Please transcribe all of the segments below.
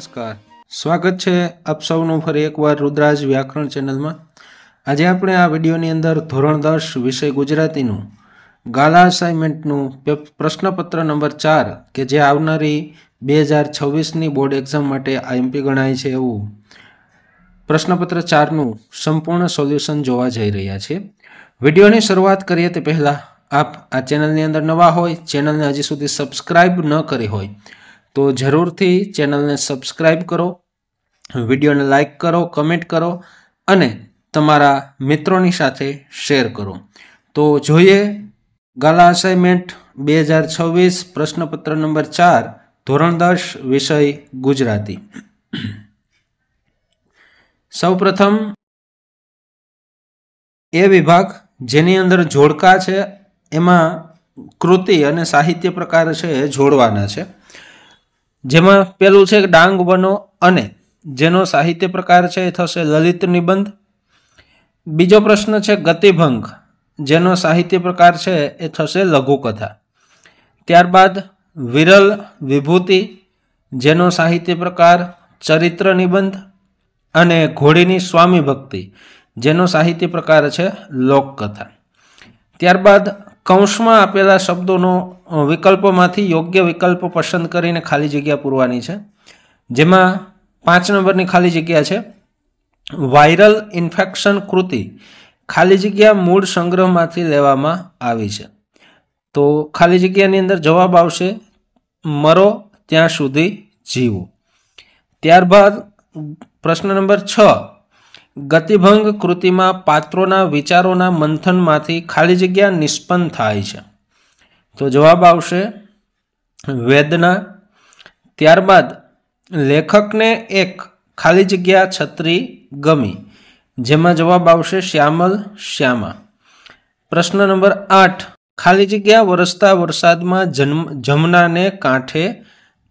नमस्कार, स्वागत है आप सौનું फरी एकवार रुद्राज व्याकरण चैनल में। आज આપણે આ વિડિયોની અંદર ધોરણ 10 વિષય ગુજરાતીનું ગાલા અસાઇનમેન્ટનું પ્રશ્નપત્ર નંબર 4 કે જે આવનારી 2026ની બોર્ડ એક્ઝામ માટે આઈએમપી ગણાય છે એવું પ્રશ્નપત્ર 4નું સંપૂર્ણ સોલ્યુશન જોવા જઈ રહ્યા છે। વિડિયોની શરૂઆત કરીએ તે પહેલા આપ આ ચેનલની અંદર નવા હોય, ચેનલને હજી સુધી સબસ્ક્રાઇબ ન કરી હોય तो जरूर थी चैनल ने सब्सक्राइब करो, वीडियो ने लाइक करो, कमेंट करो अने तमारा मित्रों साथे शेर करो। तो जोईए गाला असाइनमेंट 2026 प्रश्नपत्र नंबर 4 धोरण 10 विषय गुजराती। सौ प्रथम ए विभाग जेनी अंदर जोड़का छे एमां कृति अने साहित्य प्रकार छे जोड़वाना छे। जेमां पेलुं छे डांग बनो अने जेनो साहित्य प्रकार छे थशे ललित निबंध। बीजो प्रश्न छे गतिभंग जेनो साहित्य प्रकार छे ए थशे लघुकथा। त्यारबाद विरल विभूति जेनो साहित्य प्रकार चरित्र निबंध अने घोड़ीनी स्वामी भक्ति जेनो साहित्य प्रकार छे लोककथा। त्यारबाद कौंसमां आपेला शब्दोनो विकल्पोमांथी योग्य विकल्प पसंद करीने खाली जग्या पूरवानी छे। जेमां 5 नंबरनी खाली जग्या छे वायरल इन्फेक्शन कृति खाली जग्या मूळ संग्रहमांथी लेवामां आवी छे। तो खाली जग्यानी अंदर जवाब आवशे मरो त्यां सुधी जीवो। त्यारबाद प्रश्न नंबर 6 गतिभंग कृति में पात्रों विचारों मंथन मांथी खाली जग्या निष्पन्न थाय छे। तो जवाब आवशे वेदना। त्यारबाद लेखक ने एक खाली जग्या छतरी गमी जेमां जवाब आवशे श्यामल श्यामा। प्रश्न नंबर 8 खाली जग्या वरसता वरसाद में जमुना ने कांठे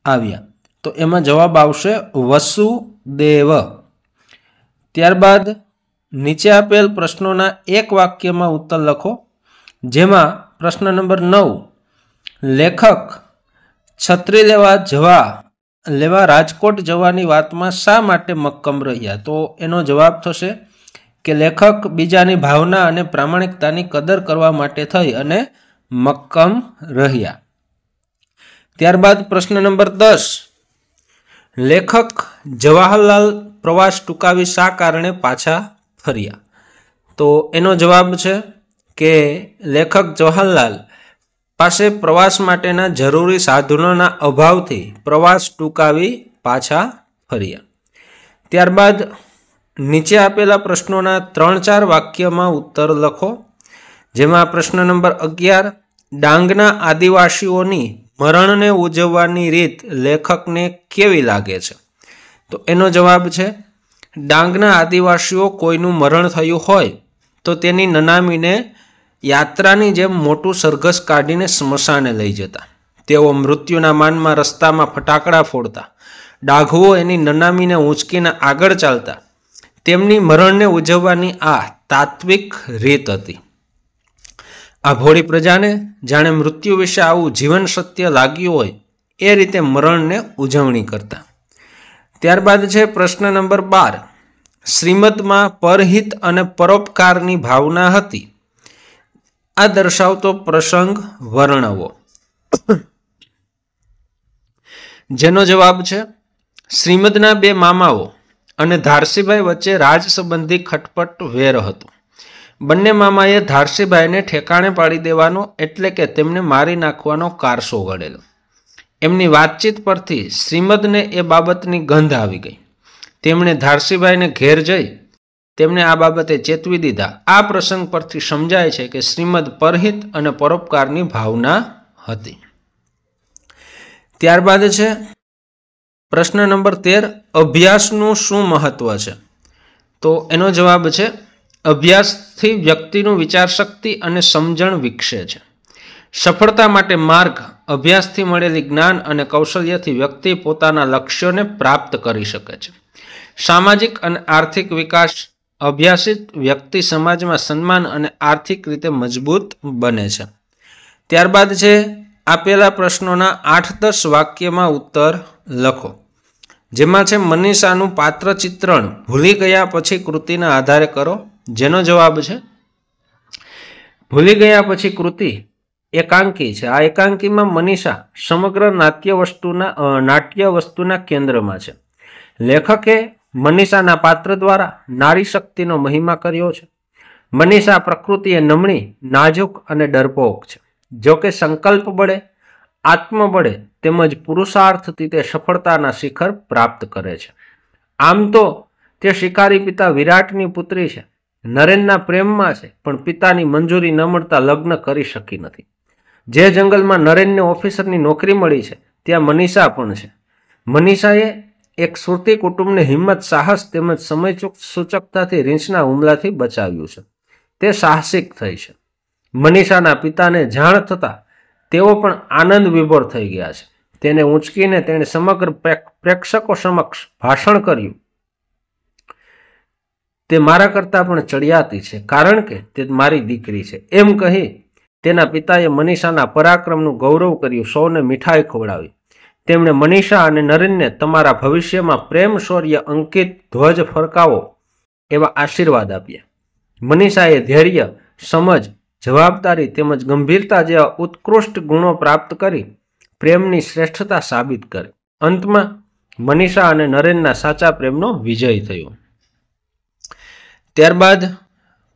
आव्या। तो एमां जवाब आवशे वसुदेव। त्यारबाद नीचे आपेल प्रश्नों एक वाक्य में उत्तर लखो। जेमा प्रश्न नंबर 9 लेखक छतरी लेवा राजकोट जवानी वात में शा माटे मक्कम रह्या। तो एनो जवाब थशे कि लेखक बीजानी भावना अने प्रामाणिकतानी कदर करवा माटे थई अने मक्कम रह्या। त्यारबाद प्रश्न नंबर 10 लेखक जवाहरलाल प्रवास टूंकावी शा कारणे पाछा फर्या। तो एनो जवाब छे कि लेखक जवाहरलाल पासे प्रवास माटेना जरूरी साधनोना अभावथी प्रवास टूंकावी पाछा फर्या। त्यारबाद नीचे आपेला प्रश्नोना 3-4 वाक्यमां उत्तर लखो। जेमां प्रश्न नंबर 11 डांगना आदिवासीओनी मरणने उजववानी रीत लेखकने केवी लागे छे। तो एनो जवाब छे डांगना आदिवासीओ कोईनुं मरण थयुं होय तो तेनी ननामीने यात्रानी जेम मोटुं सरघस काढीने स्मशाने लई जता। तेओ मृत्युना मानमा रस्तामां फटाकड़ा फोड़ता, डाघवो एनी ननामीने ऊंचकीने आगळ चालता। तेमनी मरणने उजववानी आ तात्विक रीत हती। आ भोળી प्रजाने जाणे मृत्यु विषे आवुं जीवन सत्य लाग्युं होय ए रीते मरणने उजवणी करता। त्यारबाद छे प्रश्न नंबर 12 श्रीमद में परहित अने परोपकारनी भावना हती। आ दर्शावतो प्रसंग वर्णवो। जेनो जवाब छे श्रीमदना 2 मामाओ अने धारसीभाई वच्चे राज संबंधी खटपट वेर हतो। बंने मामाए धारसीभाई ने ठेकाणे पाड़ी देवानो एटले के तेमने मारी नाखवानो कारसो घडेलो। एमनी वातचीत परथी श्रीमद ने ए बाबतनी गंध आवी गई। तेमणे धारसीभाई ने घेर जई तेमणे आ बाबते चेतवी दीधा। आ प्रसंग परथी समजाय छे कि श्रीमद परहित अने परोपकारनी भावना हती। त्यारबाद छे प्रश्न नंबर 13 अभ्यासनुं शुं महत्व छे। तो एनो जवाब छे अभ्यासथी व्यक्तिनुं विचारशक्ति अने समजण विकसे छे। सफलता माटे मार्ग अभ्यासथी मळेली ज्ञान अने कौशल्यथी व्यक्ति पोताना लक्ष्योने प्राप्त करी शके छे। सामाजिक अने आर्थिक विकास अभ्यासित व्यक्ति समाज में सन्मान अने आर्थिक रीते मजबूत बने छे। त्यारबाद छे आपेला प्रश्नोना 8-10 वाक्य में उत्तर लखो। જેમાં છે મનીષાનું પાત્ર ચિત્રણ ભૂલી ગયા પછી કૃતિના આધારે કરો, જેનો જવાબ છે ભૂલી ગયા પછી કૃતિ એકાંકી છે. આ એકાંકીમાં મનીષા સમગ્ર નાટ્ય વસ્તુના કેન્દ્રમાં છે. લેખકે મનીષાના પાત્ર દ્વારા નારી શક્તિનો મહિમા કર્યો છે. મનીષા પ્રકૃતિએ નમણી, નાજુક અને ડરપોક છે. જો કે સંકલ્પ બળે, આત્મબળે તેમજ પુરુષાર્થથી તે સફળતાના શિખર પ્રાપ્ત કરે છે. આમ તો તે શિકારી પિતા વિરાટની પુત્રી છે, નરેનના પ્રેમમાં છે, પણ પિતાની મંજૂરી ન મળતા લગ્ન કરી શકી નથી. જે જંગલમાં નરેનને ઓફિસરની નોકરી મળી છે ત્યાં મનીષા પણ છે. મનીષાએ એક સુરતી કુટુંબને હિંમત, સાહસ તેમજ સમય સૂચકતાથી રીંછના હુમલાથી બચાવ્યું છે. તે સાહસિક થઈ છે. મનીષાના પિતાને જાણ થતાં તેઓ પણ આનંદ વિભોર થઈ ગયા છે. તેને ઊંચકીને તેણે સમગ્ર પ્રેક્ષકો સમક્ષ ભાષણ કર્યું, તે મારા કરતાં પણ ચડિયાતી છે, કારણ કે તે મારી દીકરી છે. એમ કહી તેના પિતાએ મનીષાના પરાક્રમનું ગૌરવ કર્યું, સૌને મીઠાઈ ખવડાવી. તેમણે મનીષા અને નરેનને તમારા ભવિષ્યમાં પ્રેમ શૌર્ય અંકિત ધ્વજ ફરકાવો એવા આશીર્વાદ આપ્યા. મનીષાએ ધૈર્ય, સમજ, જવાબદારી તેમજ ગંભીરતા જેવા ઉત્કૃષ્ટ ગુણો પ્રાપ્ત કરી પ્રેમની શ્રેષ્ઠતા સાબિત કરી. અંતમાં મનીષા અને નરેનના સાચા પ્રેમનો વિજય થયો. ત્યારબાદ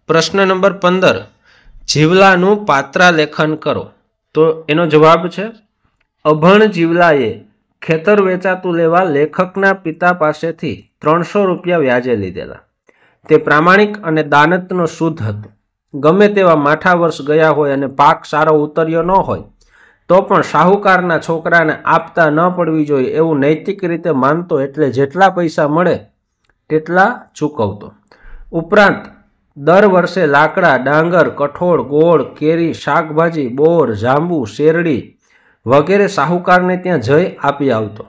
પ્રશ્ન નંબર 15, જીવલાનું પાત્રાલેખન કરો. તો એનો જવાબ છે અભણ જીવલાએ ખેતર વેચાતું લેવા લેખકના પિતા પાસેથી 300 રૂપિયા વ્યાજે લીધેલા. તે પ્રામાણિક અને દાનતનો શુદ્ધ હતો. ગમે તેવા માઠા વર્ષ ગયા હોય અને પાક સારો ઉતર્યો ન હોય તો પણ શાહુકારના છોકરાને આપતા ન પડવી જોઈએ એવું નૈતિક રીતે માનતો, એટલે જેટલા પૈસા મળે તેટલા ચૂકવતો. ઉપરાંત દર વર્ષે લાકડા, ડાંગર, કઠોળ, ગોળ, કેરી, શાકભાજી, બોર, જાંબુ, શેરડી વગેરે શાહુકારને ત્યાં જઈ આપી આવતો.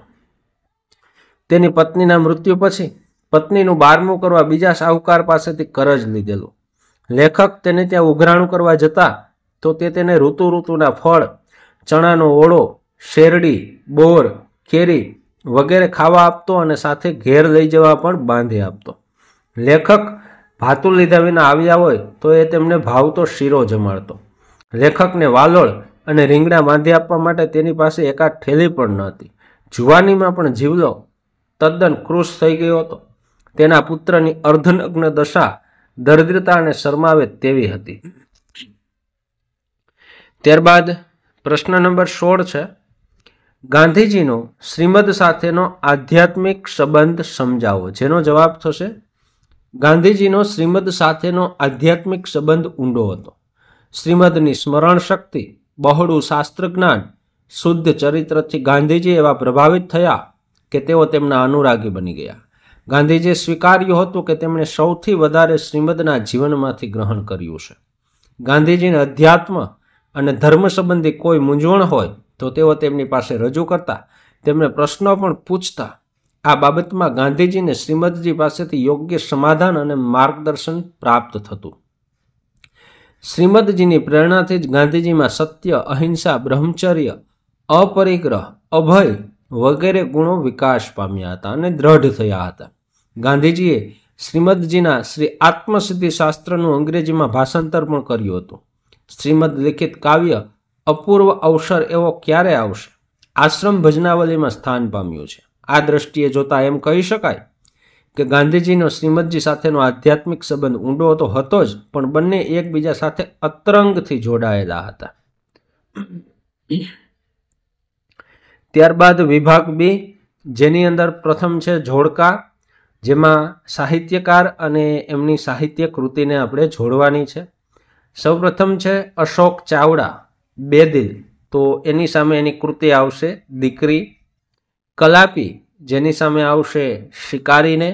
તેની પત્નીના મૃત્યુ પછી પત્નીનું 12મું કરવા બીજા શાહુકાર પાસેથી કરજ લીધેલું. લેખક તેને ત્યાં ઉઘરાણું કરવા જતા તો તે તેને ઋતુના ફળ, ચણાનો ઓળો, શેરડી, બોર, કેરી વગેરે ખાવા આપતો અને સાથે ઘેર લઈ જવા પણ બાંધી આપતો. લેખક ભાતું લીધા વિના આવ્યા હોય તો એ તેમને ભાવતો શીરો જમાડતો. લેખકને વાલોળ અને રીંગણા બાંધી આપવા માટે તેની પાસે એકાદ ઠેલી પણ ન હતી. જુવાનીમાં પણ જીવલો તદ્દન કૃશ થઈ ગયો હતો. તેના પુત્રની અર્ધનગ્ન દશા દરિદ્રતાને શરમાવે તેવી હતી. ત્યારબાદ પ્રશ્ન નંબર 16 છે, ગાંધીજીનો શ્રીમદ સાથેનો આધ્યાત્મિક સંબંધ સમજાવો. જેનો જવાબ થશે ગાંધીજીનો શ્રીમદ સાથેનો આધ્યાત્મિક સંબંધ ઊંડો હતો. શ્રીમદની સ્મરણ શક્તિ, બહોળું શાસ્ત્ર જ્ઞાન, શુદ્ધ ચરિત્રથી ગાંધીજી એવા પ્રભાવિત થયા કે તેઓ તેમના અનુરાગી બની ગયા. ગાંધીજીએ સ્વીકાર્યું હતું કે તેમણે સૌથી વધારે શ્રીમદના જીવનમાંથી ગ્રહણ કર્યું છે. ગાંધીજીને અધ્યાત્મ અને ધર્મ સંબંધી કોઈ મૂંઝવણ હોય તો તેઓ તેમની પાસે રજૂ કરતા, તેમને પ્રશ્નો પણ પૂછતા. આ બાબતમાં ગાંધીજીને શ્રીમદજી પાસેથી યોગ્ય સમાધાન અને માર્ગદર્શન પ્રાપ્ત થતું. શ્રીમદજીની પ્રેરણાથી જ ગાંધીજીમાં સત્ય, અહિંસા, બ્રહ્મચર્ય, અપરિગ્રહ, અભય વગેરે ગુણો વિકાસ પામ્યા હતા અને દ્રઢ થયા હતા. ગાંધીજીએ શ્રીમદજીના શ્રી આત્મસિદ્ધિ શાસ્ત્રનું અંગ્રેજીમાં ભાષાંતર પણ કર્યું હતું. શ્રીમદ લિખિત કાવ્ય અપૂર્વ અવસર એવો ક્યારે આવશે આશ્રમ ભજનાવલીમાં સ્થાન પામ્યું છે. આ દ્રષ્ટિએ જોતા એમ કહી શકાય કે ગાંધીજીનો શ્રીમદજી સાથેનો આધ્યાત્મિક સંબંધ ઊંડો હતો જ, પણ બંને એકબીજા સાથે અતરંગથી જોડાયેલા હતા. ત્યારબાદ વિભાગ બી, જેની અંદર પ્રથમ છે જોડકા, જેમાં સાહિત્યકાર અને એમની સાહિત્ય કૃતિને આપણે જોડવાની છે. સૌપ્રથમ છે અશોક ચાવડા, બેદિલ, તો એની સામે એની કૃતિ આવશે દીકરી. કલાપી, જેની સામે આવશે શિકારીને.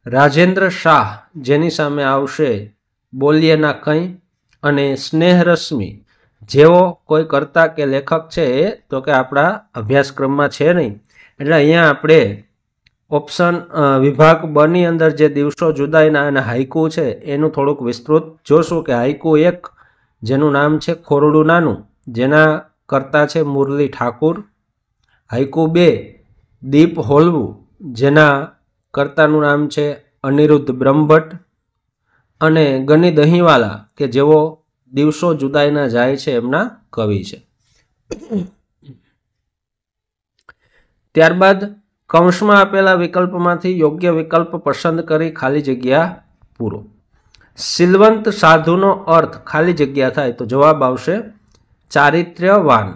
રાજેન્દ્ર શાહ, જેની સામે આવશે બોલીએ ના કંઈ. અને સ્નેહરશ્મિ, જેવો કોઈ કર્તા કે લેખક છે તો કે આપણા અભ્યાસક્રમમાં છે નહીં, એટલે અહીંયા આપણે ઓપ્શન વિભાગ બની અંદર જે દિવસો જુદાઈના અને હાઈકુ છે એનું થોડુંક વિસ્તૃત જોશું. કે હાઈકુ 1, જેનું નામ છે ખોરડું નાનું, જેના કર્તા છે મુરલી ઠાકુર. હાઈકુ 2, દીપ હોલવું, જેના કર્તાનું નામ છે અનિરુદ્ધ બ્રહ્મભટ્ટ, અને ગની દહીંવાલા કે જેઓ દિવસો જુદાઈના જાય છે એમના કવિ છે. ત્યારબાદ કૌંસમાં આપેલા વિકલ્પમાંથી યોગ્ય વિકલ્પ પસંદ કરી ખાલી જગ્યા પૂરો. સિલવંત સાધુનો અર્થ ખાલી જગ્યા થાય તો જવાબ આવશે ચારિત્ર્યવાન.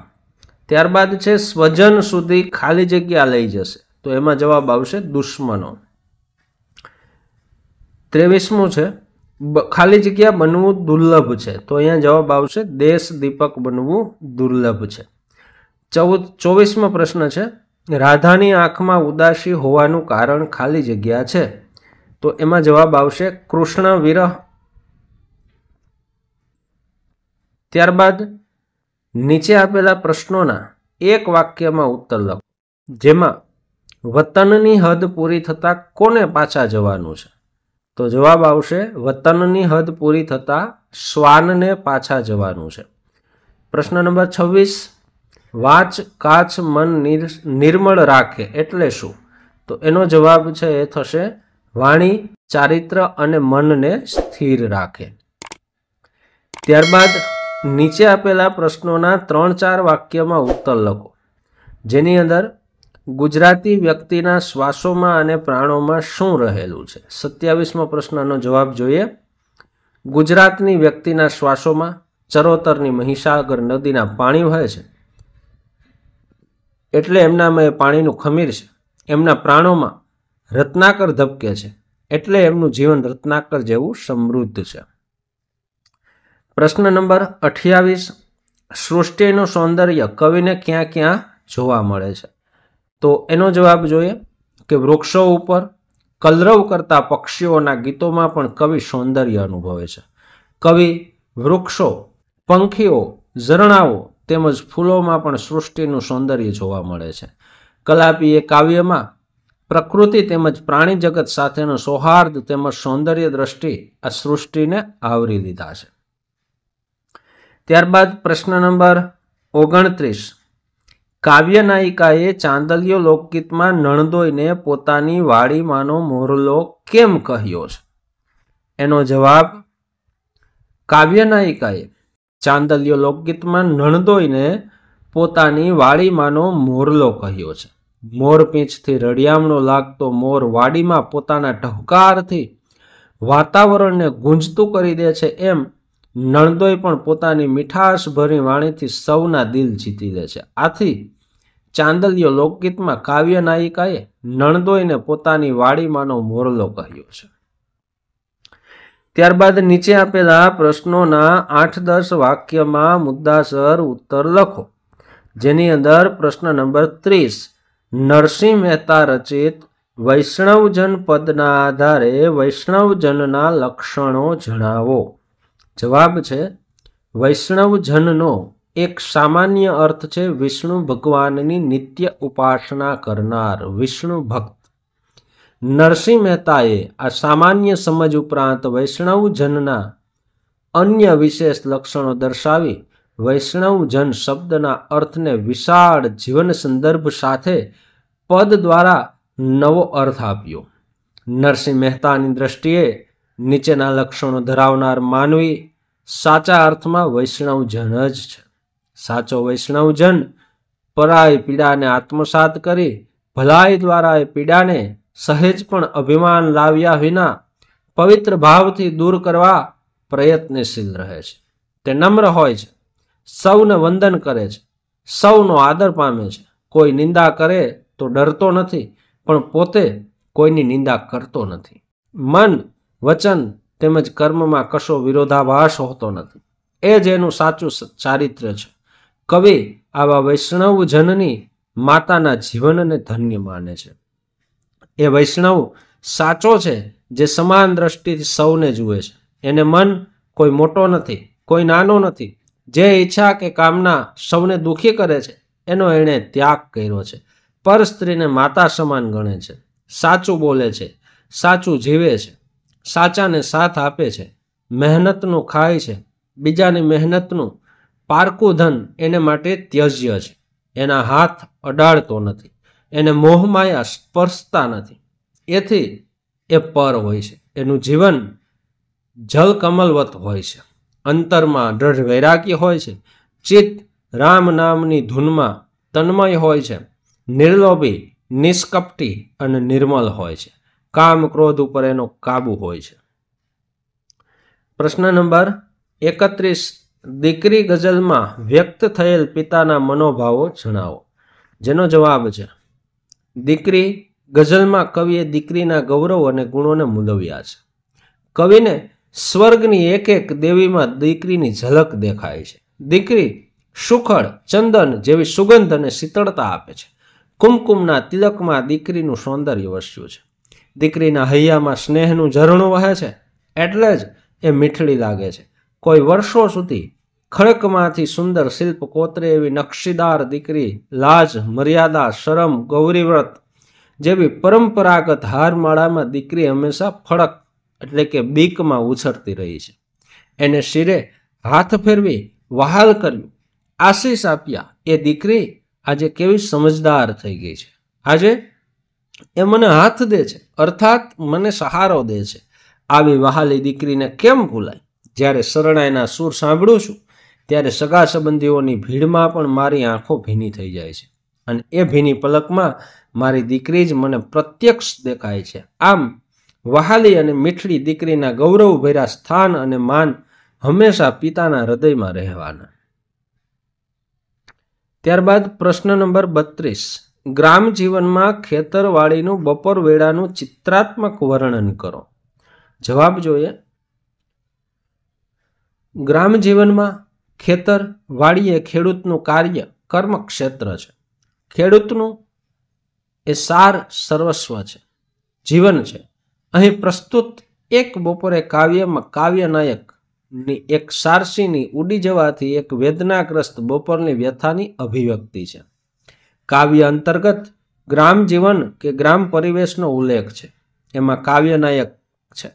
ત્યારબાદ છે સ્વજન સુધી ખાલી જગ્યા લઈ જશે તો એમાં જવાબ આવશે દુશ્મનો. 23મું છે ખાલી જગ્યા બનવું દુર્લભ છે તો અહીંયા જવાબ આવશે દેશ દીપક બનવું દુર્લભ છે. 24મો પ્રશ્ન છે રાધાની આંખમાં ઉદાસી હોવાનું કારણ ખાલી જગ્યા છે તો એમાં જવાબ આવશે કૃષ્ણ વિરહ. ત્યારબાદ નીચે આપેલા પ્રશ્નોના એક વાક્યમાં ઉત્તર લખો જેમાં વતનની હદ પૂરી થતા કોને પાછા જવાનું છે તો જવાબ આવશે વતનની હદ પૂરી થતા શ્વાનને પાછા જવાનું છે. પ્રશ્ન નંબર 26 વાચ કાચ મન નિર્મળ રાખે એટલે શું તો એનો જવાબ છે એ થશે વાણી ચારિત્ર અને મનને સ્થિર રાખે. ત્યારબાદ નીચે આપેલા પ્રશ્નોના 3-4 વાક્યમાં ઉત્તર લખો જેની અંદર ગુજરાતી વ્યક્તિના શ્વાસોમાં અને પ્રાણોમાં શું રહેલું છે. 27મો પ્રશ્નનો જવાબ જોઈએ. ગુજરાતની વ્યક્તિના શ્વાસોમાં ચરોતરની મહીસાગર નદીના પાણી વહે છે એટલે એમનામાં એ પાણીનું ખમીર છે. એમના પ્રાણોમાં રત્નાકર ધબકે છે એટલે એમનું જીવન રત્નાકર જેવું સમૃદ્ધ છે. પ્રશ્ન નંબર 28 સૃષ્ટિનું સૌંદર્ય કવિને ક્યાં ક્યાં જોવા મળે છે તો એનો જવાબ જોઈએ કે વૃક્ષો ઉપર કલરવ કરતા પક્ષીઓના ગીતોમાં પણ કવિ સૌંદર્ય અનુભવે છે. કવિ વૃક્ષો, પંખીઓ, ઝરણાઓ તેમજ ફૂલોમાં પણ સૃષ્ટિનું સૌંદર્ય જોવા મળે છે. કલાપીએ કાવ્યમાં પ્રકૃતિ તેમજ પ્રાણી જગત સાથેનો સૌહાર્દ તેમજ સૌંદર્ય દ્રષ્ટિ આ સૃષ્ટિને આવરી લીધા છે. ત્યારબાદ પ્રશ્ન નંબર 29 કાવ્ય નાયિકાએ ચાંદલિયો લોકગીતમાં નણદોઈને પોતાની વાડીમાંનો મોરલો કેમ કહ્યો છે એનો જવાબ કાવ્ય નાયિકાએ ચાંદલિયો લોકગીતમાં નણદોઈને પોતાની વાડીમાંનો મોરલો કહ્યો છે. મોરપીંછથી રળિયામણો લાગતો મોર વાડીમાં પોતાના ટહુકારથી વાતાવરણને ગુંજતું કરી દે છે એમ નણદોઈ પણ પોતાની મીઠાશ ભરી વાણીથી સૌના દિલ જીતી લે છે. આથી ચાંદલિયો લોકગીતમાં કાવ્ય નાયિકાએ નણદોઈને પોતાની વાડીમાંનો મોરલો કહ્યો છે. ત્યારબાદ નીચે આપેલા પ્રશ્નોના 8-10 વાક્યમાં મુદ્દાસર ઉત્તર લખો જેની અંદર પ્રશ્ન નંબર 30 નરસિંહ મહેતા રચિત વૈષ્ણવજન પદના આધારે વૈષ્ણવજનના લક્ષણો જણાવો. જવાબ છે વૈષ્ણવજનનો એક સામાન્ય અર્થ છે વિષ્ણુ ભગવાનની નિત્ય ઉપાસના કરનાર વિષ્ણુ ભક્ત. નરસિંહ મહેતાએ આ સામાન્ય સમજ ઉપરાંત વૈષ્ણવજનના અન્ય વિશેષ લક્ષણો દર્શાવી વૈષ્ણવજન શબ્દના અર્થને વિશાળ જીવન સંદર્ભ સાથે પદ દ્વારા નવો અર્થ આપ્યો. નરસિંહ મહેતાની દ્રષ્ટિએ નીચેના લક્ષણો ધરાવનાર માનવી સાચા અર્થમાં વૈષ્ણવજન જ છે. સાચો વૈષ્ણવજન પરાય પીડાને આત્મસાત કરી ભલાઈ દ્વારા એ પીડાને સહેજ પણ અભિમાન લાવ્યા વિના પવિત્ર ભાવથી દૂર કરવા પ્રયત્નશીલ રહે છે. તે નમ્ર હોય છે, સૌને વંદન કરે છે, સૌનો આદર પામે છે. કોઈ નિંદા કરે તો ડરતો નથી પણ પોતે કોઈની નિંદા કરતો નથી. મન, વચન તેમજ કર્મમાં કશો વિરોધાભાસ હોતો નથી. એ જ એનું સાચું ચારિત્ર્ય છે. કવિ આવા વૈષ્ણવજનની માતાના જીવનને ધન્ય માને છે. એ વૈષ્ણવ સાચો છે જે સમાન દ્રષ્ટિથી સૌને જુએ છે. એને મન કોઈ મોટો નથી, કોઈ નાનો નથી. જે ઈચ્છા કે કામના સૌને દુઃખી કરે છે એનો એણે ત્યાગ કર્યો છે. પર સ્ત્રીને માતા સમાન ગણે છે. સાચું બોલે છે, સાચું જીવે છે, સાચાને સાથ આપે છે, મહેનતનું ખાય છે. બીજાની મહેનતનું પારકું ધન એને માટે ત્યજ્ય છે. એના હાથ અડાડતો નથી. એને મોહમાયા સ્પર્શતા નથી, એથી એ પર હોય છે. એનું જીવન જલકમલવત હોય છે. અંતરમાં દ્રઢ વૈરાગ્ય હોય છે. ચિત્ત રામ નામની ધૂનમાં તન્મય હોય છે. નિર્લોભી, નિષ્કપટી અને નિર્મલ હોય છે. કામ ક્રોધ ઉપર એનો કાબુ હોય છે. પ્રશ્ન નંબર 31. દીકરી ગઝલમાં વ્યક્ત થયેલ પિતાના મનોભાવો જણાવો. જેનો જવાબ છે દીકરી ગઝલમાં કવિએ દીકરીના ગૌરવ અને ગુણોને મૂલવ્યા છે. કવિને સ્વર્ગની એક એક દેવીમાં દીકરીની ઝલક દેખાય છે. દીકરી સુખડ, ચંદન જેવી સુગંધ અને શીતળતા આપે છે. કુમકુમના તિલકમાં દીકરીનું સૌંદર્ય વસ્યું છે. દીકરીના હૈયામાં સ્નેહનું ઝરણું વહે છે, એટલે જ એ મીઠડી લાગે છે. કોઈ વર્ષો સુધી ખડકમાંથી સુંદર શિલ્પ કોતરે એવી નકશીદાર દીકરી લાજ, મર્યાદા, શરમ, ગૌરીવ્રત જેવી પરંપરાગત હારમાળામાં દીકરી હંમેશા ફળક એટલે કે બીકમાં ઉછળતી રહી છે. એને શિરે હાથ ફેરવી વહાલ કર્યું, આશીષ આપ્યા. એ દીકરી આજે કેવી સમજદાર થઈ ગઈ છે. આજે એ મને હાથ દે છે, અર્થાત મને સહારો દે છે. આવી વહાલી દીકરીને કેમ ભૂલાય? જ્યારે શરણાઈના સૂર સાંભળું છું ત્યારે સગા સંબંધીઓની ભીડમાં પણ મારી આંખો ભીની થઈ જાય છે અને એ ભીની પલકમાં મારી દીકરી જ મને પ્રત્યક્ષ દેખાય છે. આમ વહાલી અને મીઠડી દીકરીના ગૌરવભર્યા સ્થાન અને માન હંમેશા પિતાના હૃદયમાં રહેવાના. ત્યારબાદ પ્રશ્ન નંબર 32. ગ્રામ જીવનમાં ખેતરવાડીનું બપોર વેળાનું ચિત્રાત્મક વર્ણન કરો. જવાબ જોઈએ. ગ્રામ જીવનમાં ખેતર વાડી એ ખેડૂતનું કાર્ય કર્મક્ષેત્ર છે. ખેડૂતનું એ સાર સર્વસ્વ છે, જીવન છે. અહીં પ્રસ્તુત એક બપોરે કાવ્યમાં કાવ્યનાયકની એક સારસીની ઉડી જવાથી એક વેદનાગ્રસ્ત બપોરની વ્યથાની અભિવ્યક્તિ છે. કાવ્ય અંતર્ગત ગ્રામ જીવન કે ગ્રામ પરિવેશનો ઉલ્લેખ છે. એમાં કાવ્યનાયક છે,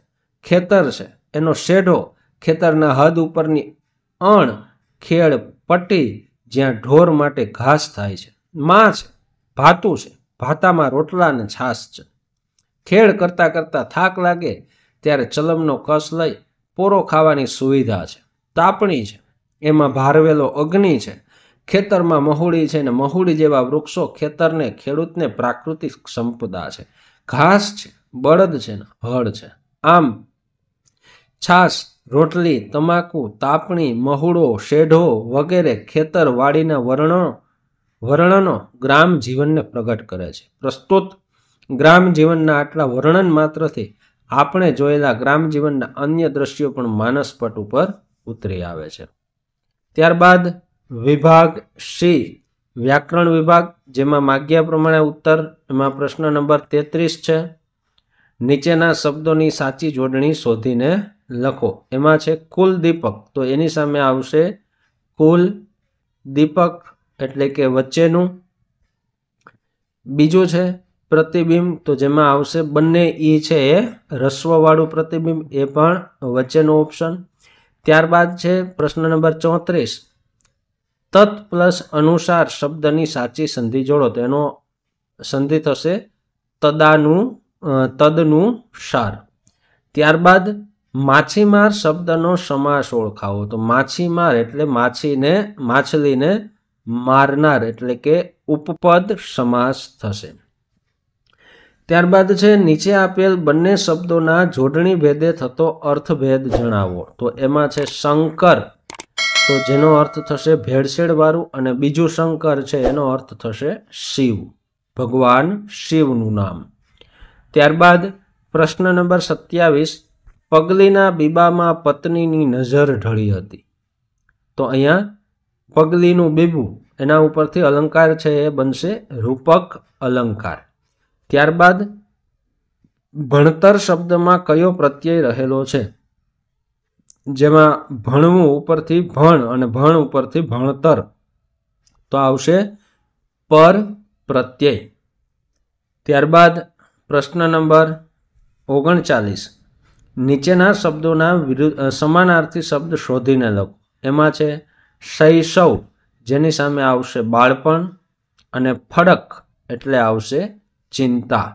ખેતર છે, એનો શેઢો, ખેતરના હદ ઉપરની અણ, ખેડ, પટ્ટી જ્યાં ઢોર માટે ઘાસ થાય છે, માં છે, ભાતું છે, ભાતામાં રોટલા અને છાશ છે. ખેડ કરતાં કરતાં થાક લાગે ત્યારે ચલમનો કસ લઈ પોરો ખાવાની સુવિધા છે. તાપણી છે, એમાં ભારવેલો અગ્નિ છે. ખેતરમાં મહુડી છે ને મહુડી જેવા વૃક્ષો ખેતરને ખેડૂતને પ્રાકૃતિક સંપદા છે. ઘાસ છે, બળદ છે ને હળ છે. આમ છાશ, રોટલી, તમાકુ, તાપણી, મહુડો, શેઢો વગેરે ખેતર વાડીના વર્ણનો ગ્રામ જીવનને પ્રગટ કરે છે. પ્રસ્તુત ગ્રામ જીવનના આટલા વર્ણન માત્રથી આપણે જોયેલા ગ્રામ જીવનના અન્ય દ્રશ્યો પણ માનસપટ ઉપર ઉતરી આવે છે. ત્યારબાદ વિભાગ સી વ્યાકરણ વિભાગ, જેમાં માગ્યા પ્રમાણે ઉત્તર. એમાં પ્રશ્ન નંબર 33 છે. નીચેના શબ્દોની સાચી જોડણી શોધીને લખો. એમાં છે કુલ દીપક, તો એની સામે આવશે કુલ દીપક એટલે કે વચ્ચેનું. બીજું છે પ્રતિબિંબ, તો જેમાં આવશે બંને ઈ છે એ રસ્વવાળું પ્રતિબિંબ, એ પણ વચ્ચેનું ઓપ્શન. ત્યારબાદ છે પ્રશ્ન નંબર 34. તત પ્લસ અનુસાર શબ્દની સાચી સંધિ જોડો, તો એનો સંધિ થશે તદનું સાર. ત્યારબાદ માછીમાર શબ્દનો સમાસ ઓળખાવો, તો માછીમાર એટલે માછલીને મારનાર એટલે કે ઉપપદ સમાસ થશે. ત્યારબાદ છે નીચે આપેલ બંને શબ્દોના જોડણી ભેદે થતો અર્થભેદ જણાવો, તો એમાં છે શંકર, તો જેનો અર્થ થશે ભેળસેળ વાળું, અને બીજું શંકર છે એનો અર્થ થશે શિવ, ભગવાન શિવનું નામ. ત્યારબાદ પ્રશ્ન નંબર 27. પગલીના બીબામાં પત્નીની નજર ઢળી હતી, તો અહીંયા પગલીનું બીબું એના ઉપરથી અલંકાર છે એ બનશે રૂપક અલંકાર. ત્યારબાદ ભણતર શબ્દમાં કયો પ્રત્યય રહેલો છે? જેમાં ભણવું ઉપરથી ભણ અને ભણ ઉપરથી ભણતર, તો આવશે પર પ્રત્યય. ત્યારબાદ પ્રશ્ન નંબર 39. નીચેના શબ્દોના સમાનાર્થી શબ્દ શોધીને લખો. એમાં છે શૈશવ, જેની સામે આવશે બાળપણ, અને ફડક એટલે આવશે ચિંતા.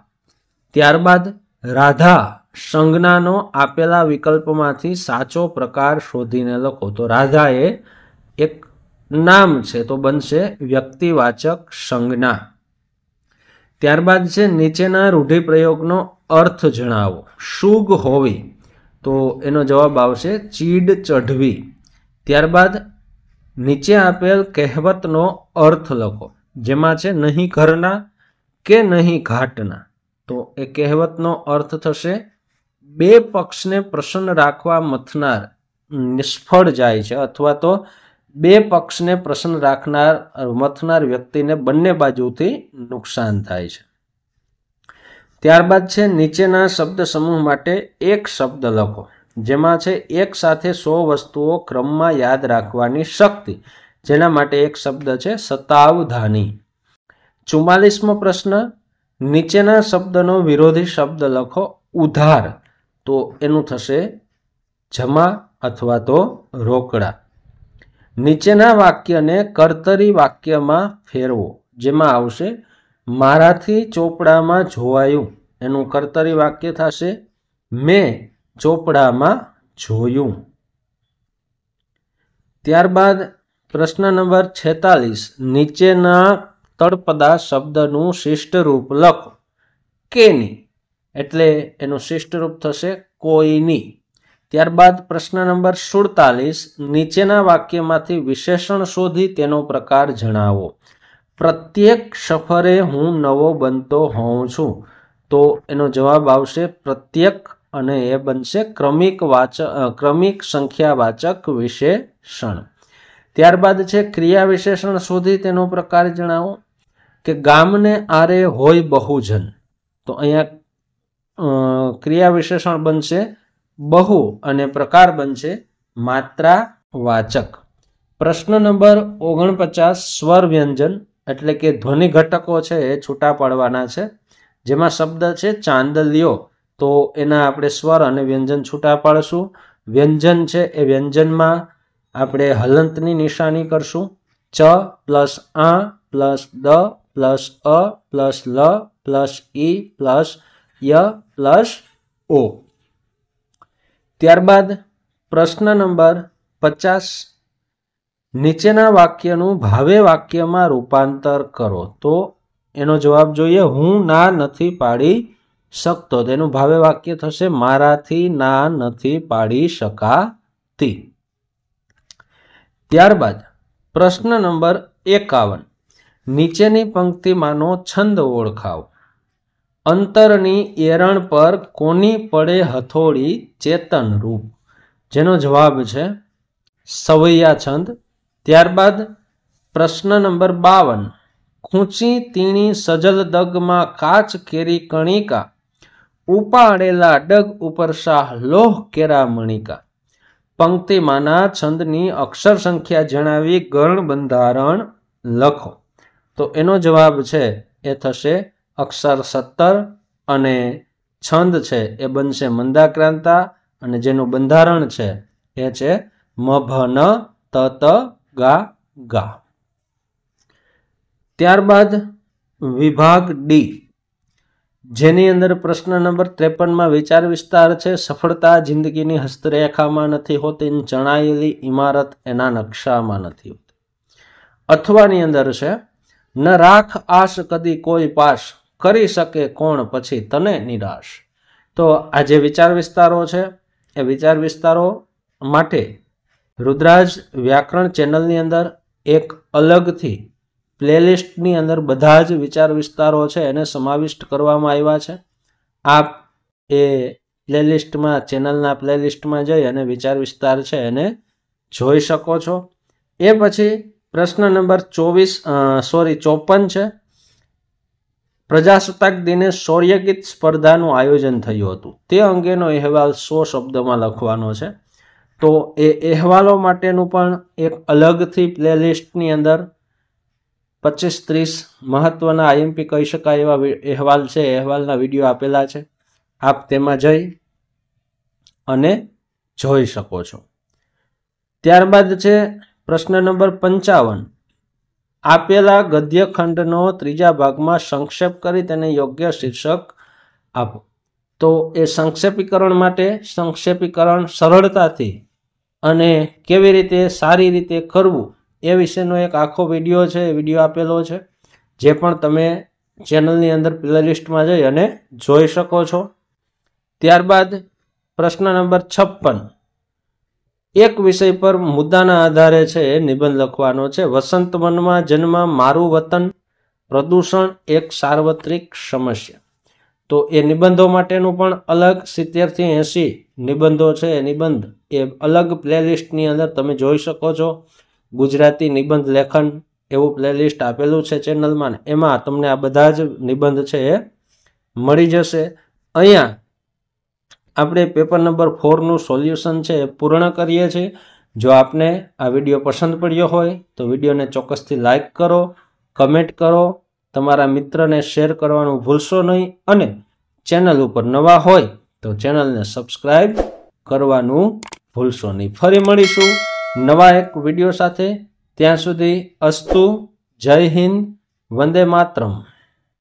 ત્યારબાદ રાધા સંજ્ઞાનો આપેલા વિકલ્પમાંથી સાચો પ્રકાર શોધીને લખો. તો રાધા એ એક નામ છે તો બનશે વ્યક્તિવાચક સંજ્ઞા. ત્યારબાદ છે નીચેના રૂઢિપ્રયોગનો અર્થ જણાવો. શુગ હોવી, તો એનો જવાબ આવશે ચીડ ચઢવી. ત્યારબાદ નીચે આપેલ કહેવતનો અર્થ લખો, જેમાં છે નહીં ઘરના કે નહીં ઘાટના. તો એ કહેવતનો અર્થ થશે બે પક્ષને પ્રસન્ન રાખવા મથનાર નિષ્ફળ જાય છે, અથવા તો બે પક્ષને પ્રસન્ન રાખનાર મથનાર વ્યક્તિને બંને બાજુથી નુકસાન થાય છે. ત્યારબાદ છે નીચેના શબ્દ સમૂહ માટે એક શબ્દ લખો, જેમાં છે એક સાથે 100 વસ્તુઓ ક્રમમાં યાદ રાખવાની શક્તિ, જેના માટે એક શબ્દ છે સતાવધાની. 44મો પ્રશ્ન, નીચેના શબ્દનો વિરોધી શબ્દ લખો. ઉધાર, તો એનું થશે જમા અથવા તો રોકડા. નીચેના વાક્યને કર્તરી વાક્યમાં ફેરવો, જેમાં આવશે મારાથી ચોપડામાં જોવાયું, એનું કર્તરી વાક્ય થશે મેં ચોપડામાં જોયું. ત્યારબાદ પ્રશ્ન નંબર 46, નીચેના તળપદા શબ્દનું શિષ્ટ રૂપ લખો. કેની, એટલે એનું શિષ્ટ રૂપ થશે કોઈની. ત્યારબાદ પ્રશ્ન નંબર 47, નીચેના વાક્યમાંથી વિશેષણ શોધી તેનો પ્રકાર જણાવો. પ્રત્યેક સફરે હું નવો બનતો હોઉં છું, તો એનો જવાબ આવશે પ્રત્યેક, અને એ બનશે ક્રમિક સંખ્યાવાચક વિશેષણ. ત્યારબાદ છે ક્રિયા વિશેષણ શોધી તેનો પ્રકાર જણાવો. કે ગામને આરે હોય બહુજન, તો અહીંયા ક્રિયા વિશેષણ બનશે બહુ અને પ્રકાર બનશે માત્રાવાચક. પ્રશ્ન નંબર 49, સ્વર વ્યંજન એટલે કે ધ્વનિ ઘટકો છે એ છૂટા પાડવાના છે, જેમાં શબ્દ છે ચાંદલિયો, તો એના આપણે સ્વર અને વ્યંજન છૂટા પાડશું. વ્યંજન છે એ વ્યંજનમાં આપણે હલંતની નિશાની કરશું. ચ પ્લસ આ પ્લસ દ પ્લસ અ પ્લસ લ પ્લસ ઈ પ્લસ ય પ્લસ ઓ. ત્યારબાદ પ્રશ્ન નંબર 50, નીચેના વાક્યનું ભાવે વાક્યમાં રૂપાંતર કરો. તો એનો જવાબ જોઈએ. હું ના નથી પાડી શકતો, તેનું ભાવે વાક્ય થશે મારાથી ના નથી પાડી શકાતી. ત્યારબાદ પ્રશ્ન નંબર 51, નીચેની પંક્તિમાંનો છંદ ઓળખાવો. અંતરની એરણ પર કોની પડે હથોડી ચેતન રૂપ, જેનો જવાબ છે સવૈયા છંદ. ત્યારબાદ પ્રશ્ન નંબર 52, ખૂંચી તીણી સજલ દગમાં કાચ કેરી કણિકા, ઉપાડેલા ડગ ઉપર શાહ લોહ કેરા મણિકા. પંક્તિમાંના છંદની અક્ષર સંખ્યા જણાવી ગણ બંધારણ લખો. તો એનો જવાબ છે એ થશે અક્ષર 17, અને છંદ છે એ બનશે મંદાક્રાંતા, અને જેનું બંધારણ છે એ છે મભન તત ગા ગા. ત્યારબાદ વિભાગ ડી, જેની અંદર પ્રશ્ન નંબર 53માં વિચાર વિસ્તાર છે. સફળતા જિંદગીની હસ્તરેખામાં નથી હોતી, જણાયેલી ઇમારત એના નકશામાં નથી હોતી. અથવાની અંદર છે ન રાખ આશ કદી કોઈ પાશ, કરી શકે કોણ પછી તને નિરાશ. તો આ જે વિચાર વિસ્તારો છે એ વિચાર વિસ્તારો માટે રુદ્રાજ વ્યાકરણ ચેનલની અંદર એક અલગથી પ્લેલિસ્ટની અંદર બધા જ વિચાર વિસ્તારો છે એને સમાવિષ્ટ કરવામાં આવ્યા છે. આપ એ પ્લેલિસ્ટમાં, ચેનલના પ્લેલિસ્ટમાં જઈ અને વિચાર વિસ્તાર છે એને જોઈ શકો છો. એ પછી પ્રશ્ન નંબર 54 છે. પ્રજાસત્તાક દિને શૌર્યગીત સ્પર્ધાનું આયોજન થયું હતું, તે અંગેનો અહેવાલ 100 શબ્દમાં લખવાનો છે. તો એ અહેવાલો માટેનું પણ એક અલગથી પ્લેલિસ્ટની અંદર 25-30 મહત્વના આઈએમપી કહી શકાય એવા અહેવાલ છે, અહેવાલના વિડીયો આપેલા છે. આપ તેમાં જઈ અને જોઈ શકો છો. ત્યારબાદ છે પ્રશ્ન નંબર 55, આપેલા ગદ્યખંડનો ત્રીજા ભાગમાં સંક્ષેપ કરી તેને યોગ્ય શીર્ષક આપો. તો એ સંક્ષેપીકરણ માટે સંક્ષેપીકરણ સરળતાથી અને કેવી રીતે સારી રીતે કરવું એ વિશેનો એક આખો વિડીયો છે. એ વિડીયો આપેલો છે, જે પણ તમે ચેનલની અંદર પ્લેલિસ્ટમાં જઈ અને જોઈ શકો છો. ત્યારબાદ પ્રશ્ન નંબર 56, એક વિષય પર મુદ્દાના આધારે છે નિબંધ લખવાનો છે. વસંત વનમાં જન્મ, મારું વતન, પ્રદૂષણ એક સાર્વત્રિક સમસ્યા. તો એ નિબંધો માટેનું પણ અલગ 70 થી 80 નિબંધો છે. એ નિબંધ એ અલગ પ્લેલિસ્ટની અંદર તમે જોઈ શકો છો. ગુજરાતી નિબંધ લેખન એવું પ્લેલિસ્ટ આપેલું છે ચેનલમાં, એમાં તમને આ બધા જ નિબંધ છે એ મળી જશે. અહીંયા આપણે પેપર નંબર 4નું સોલ્યુશન છે એ પૂર્ણ કરીએ છીએ. જો આપને આ વિડીયો પસંદ પડ્યો હોય તો વિડીયોને ચોક્કસથી લાઈક કરો, કમેન્ટ કરો, તમારા મિત્રને શેર કરવાનું ભૂલશો નહીં અને ચેનલ ઉપર નવા હોય તો ચેનલને સબસ્ક્રાઈબ કરવાનું ભૂલશો નહીં. ફરી મળીશું નવા એક વિડીયો સાથે. ત્યાં સુધી અસ્તુ. જય હિન્દ. વંદે માતરમ.